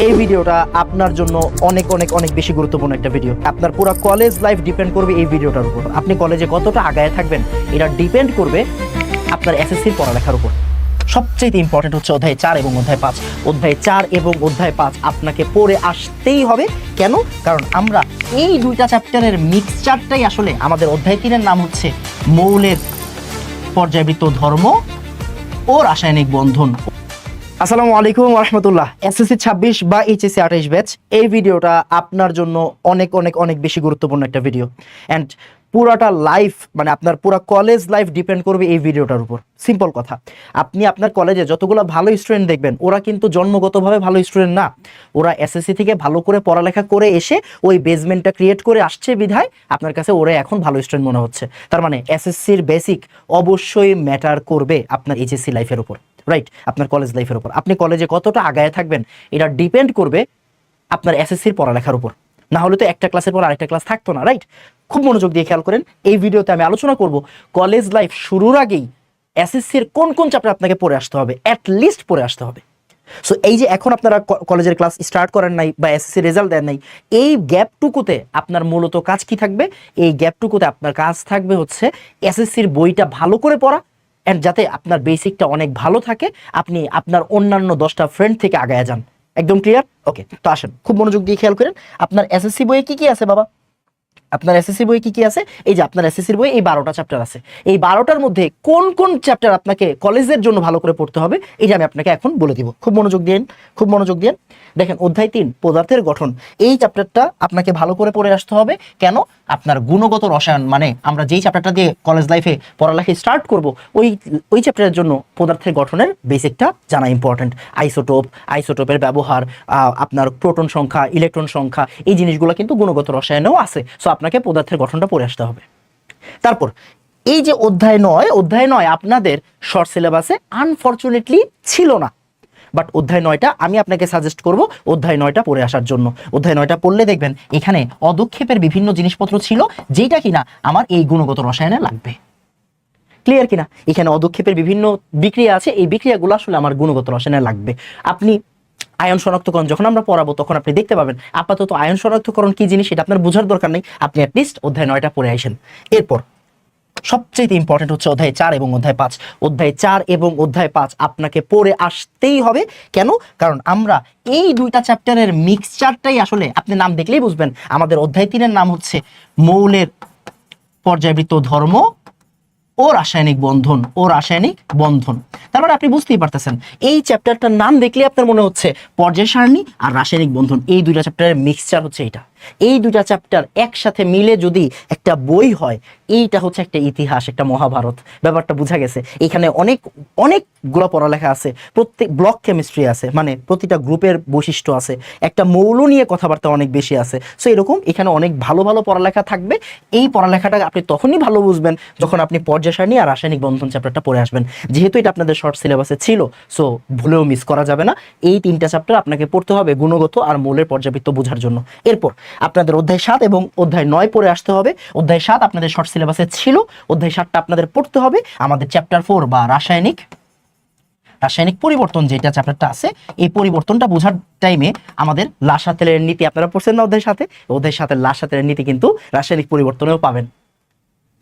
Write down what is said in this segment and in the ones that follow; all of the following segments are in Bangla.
এই ভিডিওটা আপনার জন্য অনেক অনেক অনেক বেশি গুরুত্বপূর্ণ একটা ভিডিও। আপনার পুরো কলেজ লাইফ ডিপেন্ড করবে এই ভিডিওটার উপর। আপনি কলেজে কতটা আগায় থাকবেন এটা ডিপেন্ড করবে আপনার এসএসসির পড়ালেখার উপর। সবচেয়ে ইম্পর্টেন্ট হচ্ছে অধ্যায় 4 এবং অধ্যায় 5। অধ্যায় 4 এবং অধ্যায় 5 আপনাকে পড়ে আসতেই হবে। কেন? কারণ আমরা এই দুইটা চ্যাপ্টারের মিক্সচারটাই আসলে আমাদের অধ্যায় 3 এর নাম হচ্ছে মৌলের পর্যায়বৃত্ত ধর্ম ও রাসায়নিক বন্ধন। আসসালামু আলাইকুম ওয়া রাহমাতুল্লাহ। এসএসসি 26 বা এইচএসসি 28 ব্যাচ, এই ভিডিওটা আপনার জন্য অনেক অনেক অনেক বেশি গুরুত্বপূর্ণ একটা ভিডিও। অ্যান্ড পুরাটা লাইফ মানে আপনার পুরো কলেজ লাইফ ডিপেন্ড করবে এই ভিডিওটার উপর। সিম্পল কথা, আপনি আপনার কলেজে যতগুলো ভালো স্টুডেন্ট দেখবেন ওরা কিন্তু জন্মগতভাবে ভালো স্টুডেন্ট না। ওরা এসএসসি থেকে ভালো করে পড়ালেখা করে এসে ওই বেসমেন্টটা ক্রিয়েট করে আসছে বিধায় আপনার কাছে ওরা এখন ভালো স্টুডেন্ট মনে হচ্ছে। তার মানে এসএসসির বেসিক অবশ্যই ম্যাটার করবে আপনার এইচএসসি লাইফের উপর, রাইট? আপনার কলেজ লাইফের উপর। আপনি কলেজে কতটা আগায় থাকবেন এটা ডিপেন্ড করবে আপনার এসএসসির পড়ালেখার উপর। না হলে তো একটা ক্লাসের পর আরেকটা ক্লাস থাকতো না, রাইট? খুব মনোযোগ দিয়ে খেয়াল করেন। এই ভিডিওতে আমি আলোচনা করব কলেজ লাইফ শুরুর আগেই এসএসসির কোন কোন চ্যাপ্টার আপনাকে পড়ে আসতে হবে, অ্যাটলিস্ট পড়ে আসতে হবে। সো এই যে এখন আপনারা কলেজের ক্লাস স্টার্ট করেন নাই বা এসএসসি রেজাল্ট দেন নাই, এই গ্যাপটুকুতে আপনার মূলত কাজ কি থাকবে? এই গ্যাপটুকুতে আপনার কাজ থাকবে হচ্ছে এসএসসির বইটা ভালো করে পড়া, অ্যান্ড যাতে আপনার বেসিকটা অনেক ভালো থাকে, আপনি আপনার অন্যান্য 10টা ফ্রেন্ড থেকে আগায় যান। একদম ক্লিয়ার? ওকে, তো আসেন খুব মনোযোগ দিয়ে খেয়াল করেন। আপনার এসএসসি বইয়ে কি কি আছে বাবা? আপনার এসএসসি বই কি কি আছে? এই যে আপনার এসএসসির বই এই 12টা চ্যাপ্টার আছে। এই 12টার মধ্যে কোন কোন চ্যাপ্টার আপনাকে কলেজের জন্য ভালো করে পড়তে হবে এটা আমি আপনাকে এখন বলে দিব। খুব মনোযোগ দিন, খুব মনোযোগ দিন। দেখেন, অধ্যায় 3 পদার্থের গঠন, এই চ্যাপ্টারটা আপনাকে ভালো করে পড়ে আসতে হবে। কেন? আপনার গুণগত রসায়ন মানে আমরা যেই চ্যাপ্টারটা দিয়ে কলেজ লাইফে পড়ালেখা স্টার্ট করব ওই চ্যাপ্টারের জন্য পদার্থের গঠনের বেসিকটা জানা ইম্পর্টেন্ট। আইসোটোপের ব্যবহার, আপনার প্রোটন সংখ্যা, ইলেকট্রন সংখ্যা, এই জিনিসগুলো কিন্তু গুণগত রসায়নেও আছে। সো আপনাকে পদার্থের গঠনটা পড়ে আসতে হবে। তারপর এই যে অধ্যায় 9 আপনাদের শর্ট সিলেবাসে আনফরচুনেটলি ছিল না, বাট অধ্যায় 9টা আমি আপনাকে সাজেস্ট করব অধ্যায় 9টা পড়ে আসার জন্য। অধ্যায় 9টা পড়লে দেখবেন এখানে অদক্ষেপের বিভিন্ন জিনিসপত্র ছিল যেটা কিনা আমার এই গুণগত রসায়নে লাগবে। ক্লিয়ার কিনা? এখানে অদক্ষেপের বিভিন্ন বিক্রিয়া আছে, এই বিক্রিয়াগুলো আসলে আমার গুণগত রসায়নে লাগবে। আপনি আয়ন শনাক্তকরণ যখন আমরা পড়াবো তখন আপনি দেখতে পাবেন। আপাতত আয়ন শনাক্তকরণ কি জিনিস এটা আপনার বোঝার দরকার নেই, আপনি অ্যাটলিস্ট অধ্যায় 9টা পড়ে আসেন। এরপর সবচেয়ে ইম্পর্টেন্ট হচ্ছে অধ্যায় 4 এবং অধ্যায় 5। অধ্যায় 4 এবং অধ্যায় 5 আপনাকে পড়ে আসতেই হবে। কেন? কারণ আমরা এই দুইটা চ্যাপ্টারের মিক্সচারটাই আসলে আপনি নাম দেখলেই বুঝবেন আমাদের অধ্যায় 3 এর নাম হচ্ছে মৌলের পর্যায়বৃত্ত ধর্ম ও রাসায়নিক বন্ধন। তারপরে আপনি বুঝতেই পারতেছেন এই চ্যাপ্টারটার নাম দেখলে আপনার মনে হচ্ছে পর্যায় সারণী আর রাসায়নিক বন্ধন, এই দুইটা চ্যাপ্টারের মিক্সচার হচ্ছে এটা। এই দুইটা চ্যাপ্টার একসাথে মিলে যদি একটা বই হয়, এইটা হচ্ছে একটা ইতিহাস, একটা মহাভারত। ব্যাপারটা বোঝা গেছে? এখানে অনেকগুলো পড়ালেখা আছে, প্রত্যেক ব্লক কেমিস্ট্রি আছে, মানে প্রতিটা গ্রুপের বৈশিষ্ট্য আছে, একটা মৌল নিয়ে কথাবার্তা অনেক বেশি আছে। সো এরকম এখানে অনেক ভালো ভালো পড়ালেখা থাকবে। এই পড়ালেখাটা আপনি তখনই ভালো বুঝবেন যখন আপনি পর্যায় সারণী আর রাসায়নিক বন্ধন চ্যাপ্টারটা পড়ে আসবেন। যেহেতু এটা আপনাদের শর্ট সিলেবাসে ছিল, সো ভুলেও মিস করা যাবে না। এই 3টা চ্যাপ্টার আপনাকে পড়তে হবে গুণগত আর মৌলের পর্যাবৃত্ত বোঝার জন্য। এরপর আপনাদের অধ্যায় 7 এবং অধ্যায় 9 পড়ে আসতে হবে। অধ্যায় 7 আপনাদের শর্ট সিলেবাসে ছিল, অধ্যায় 7টা আপনাদের পড়তে হবে। আমাদের চ্যাপ্টার 4 বা রাসায়নিক পরিবর্তন যেটা চ্যাপ্টারটা আছে, এই পরিবর্তনটা বোঝার টাইমে আমাদের লাসাতেলের নীতি আপনারা পড়ছেন না অধ্যায় 7-এ? অধ্যায় 7-এর লাসাতেলের নীতি কিন্তু রাসায়নিক পরিবর্তনেও পাবেন,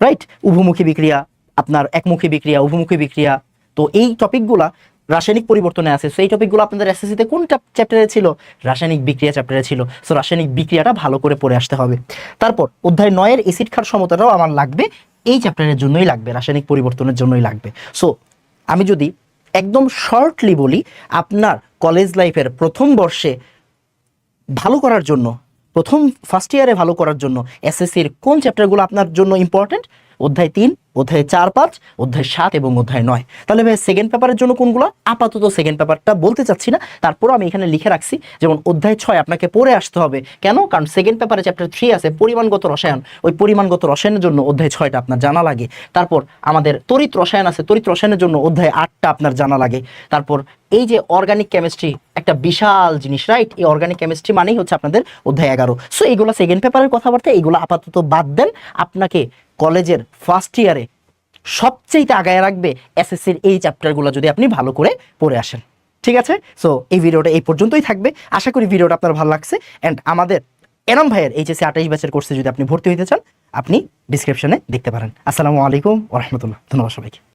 রাইট? উভমুখী বিক্রিয়া, আপনার একমুখী বিক্রিয়া, উভমুখী বিক্রিয়া, তো এই টপিকগুলা রাসায়নিক পরিবর্তনে আছে। সো এই টপিকগুলো আপনাদের এসএসসিতে কোন চ্যাপ্টারে ছিল? রাসায়নিক বিক্রিয়া চ্যাপ্টারে ছিল। সো রাসায়নিক বিক্রিয়াটা ভালো করে পড়ে আসতে হবে। তারপর অধ্যায় 9-এর এসিড ক্ষার সমতাটাও আমার লাগবে, এই চ্যাপ্টারের জন্যই লাগবে, রাসায়নিক পরিবর্তনের জন্যই লাগবে। সো আমি যদি একদম শর্টলি বলি, আপনার কলেজ লাইফের প্রথম বর্ষে ভালো করার জন্য, ফার্স্ট ইয়ারে ভালো করার জন্য এসএসসির কোন চ্যাপ্টারগুলো আপনার জন্য ইম্পর্টেন্ট? অধ্যায় 3, অধ্যায় 4, 5, অধ্যায় 7 এবং অধ্যায় 9। তাহলে ভাই সেকেন্ড পেপারের জন্য কোনগুলো? আপাতত সেকেন্ড পেপারটা বলতে চাচ্ছি না, তারপরও আমি এখানে লিখে রাখছি। যেমন অধ্যায় 6 আপনাকে পড়ে আসতে হবে। কেন? কারণ সেকেন্ড পেপারে চ্যাপ্টার 3 আছে পরিমাণগত রসায়ন, ওই পরিমাণগত রসায়নের জন্য অধ্যায় 6টা আপনার জানা লাগে। তারপর আমাদের তড়িৎ রসায়ন আছে, তড়িৎ রসায়নের জন্য অধ্যায় 8টা আপনার জানা লাগে। তারপর এই যে অর্গানিক কেমিস্ট্রি একটা বিশাল জিনিস, রাইট? এই অর্গানিক কেমিস্ট্রি মানেই হচ্ছে আপনাদের অধ্যায় 11। সো এইগুলো সেকেন্ড পেপারের কথাবার্তা, এইগুলো আপাতত বাদ দেন। আপনাকে কলেজের ফার্স্ট ইয়ারে সবচেয়ে আগায় রাখবে এসএসসির এই চ্যাপ্টারগুলো যদি আপনি ভালো করে পড়ে আসেন। ঠিক আছে, সো এই ভিডিওটা এই পর্যন্তই থাকবে। আশা করি ভিডিওটা আপনার ভালো লাগছে। অ্যান্ড আমাদের এনাম ভাইয়ের এইচএসসি 28 ব্যাচের কোর্সে যদি আপনি ভর্তি হতে চান, আপনি ডিসক্রিপশনে দেখতে পারেন। আসসালামু আলাইকুম ওয়া রাহমাতুল্লাহ। ধন্যবাদ সবাইকে।